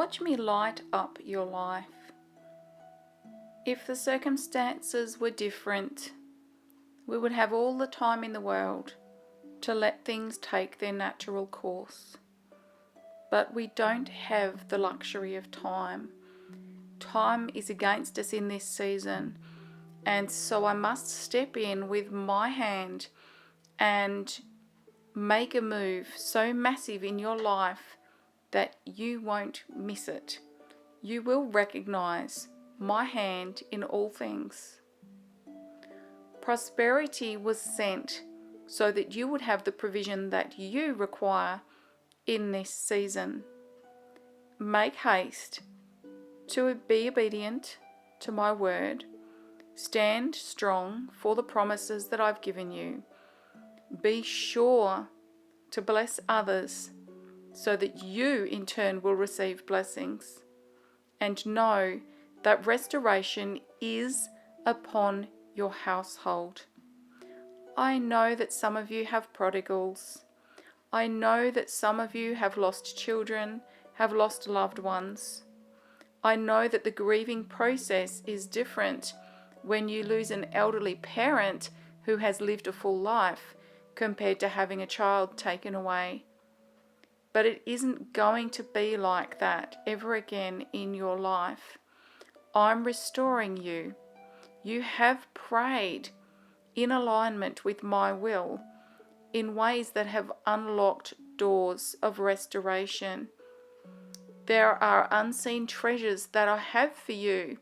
Watch me light up your life. If the circumstances were different, we would have all the time in the world to let things take their natural course. But we don't have the luxury of time. Time is against us in this season, and so I must step in with my hand and make a move so massive in your life that you won't miss it. You will recognize my hand in all things. Prosperity was sent so that you would have the provision that you require in this season. Make haste to be obedient to my word. Stand strong for the promises that I've given you. Be sure to bless others so that you in turn will receive blessings. And know that restoration is upon your household. I know that some of you have prodigals. I know that some of you have lost children, have lost loved ones. I know that the grieving process is different when you lose an elderly parent who has lived a full life compared to having a child taken away. But it isn't going to be like that ever again in your life. I'm restoring you. You have prayed in alignment with my will in ways that have unlocked doors of restoration. There are unseen treasures that I have for you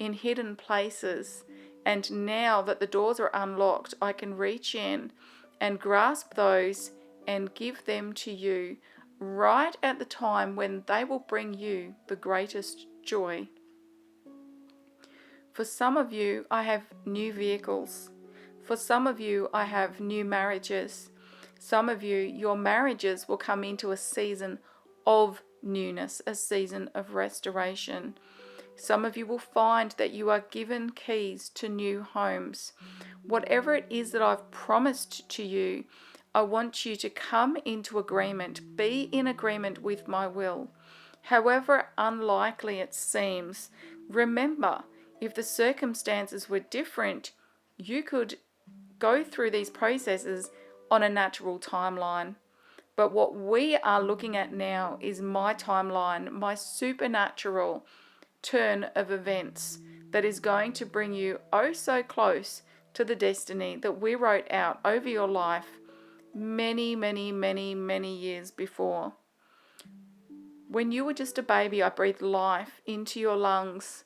in hidden places, and now that the doors are unlocked, I can reach in and grasp those and give them to you right at the time when they will bring you the greatest joy. For some of you, I have new vehicles. For some of you, I have new marriages. Some of you, your marriages will come into a season of newness, a season of restoration. Some of you will find that you are given keys to new homes. Whatever it is that I've promised to you, I want you to come into agreement, be in agreement with my will. However unlikely it seems, remember, if the circumstances were different, you could go through these processes on a natural timeline. But what we are looking at now is my timeline, my supernatural turn of events that is going to bring you oh so close to the destiny that we wrote out over your life many, many, many, many years before. When you were just a baby, I breathed life into your lungs,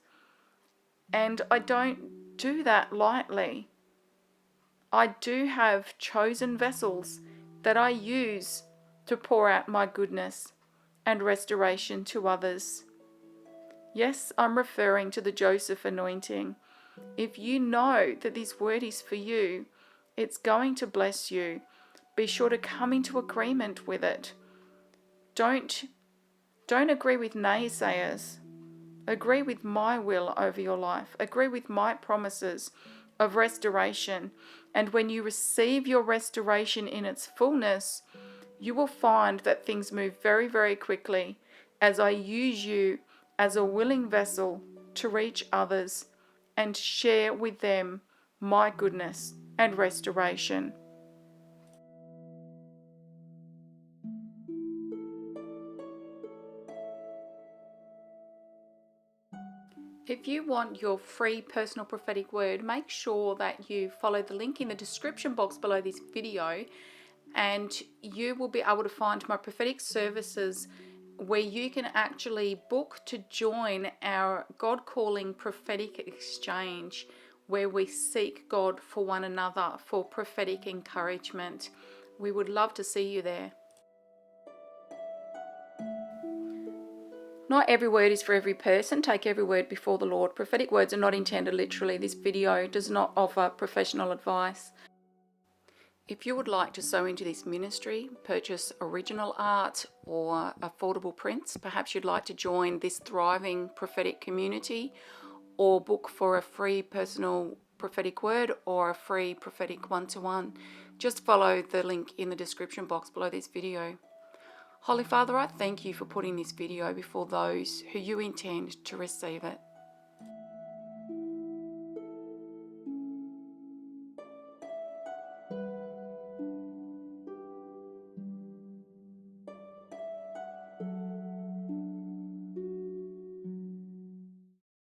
and I don't do that lightly. I do have chosen vessels that I use to pour out my goodness and restoration to others. Yes, I'm referring to the Joseph anointing. If you know that this word is for you, it's going to bless you. Be sure to come into agreement with it. Don't agree with naysayers. Agree with my will over your life. Agree with my promises of restoration. And when you receive your restoration in its fullness, you will find that things move very, very quickly as I use you as a willing vessel to reach others and share with them my goodness and restoration. If you want your free personal prophetic word, make sure that you follow the link in the description box below this video, and you will be able to find my prophetic services where you can actually book to join our God Calling Prophetic Exchange, where we seek God for one another for prophetic encouragement. We would love to see you there. Not every word is for every person. Take every word before the Lord. Prophetic words are not intended literally. This video does not offer professional advice. If you would like to sow into this ministry, purchase original art or affordable prints, perhaps you'd like to join this thriving prophetic community, or book for a free personal prophetic word or a free prophetic one-to-one, just follow the link in the description box below this video. Holy Father, I thank you for putting this video before those who you intend to receive it.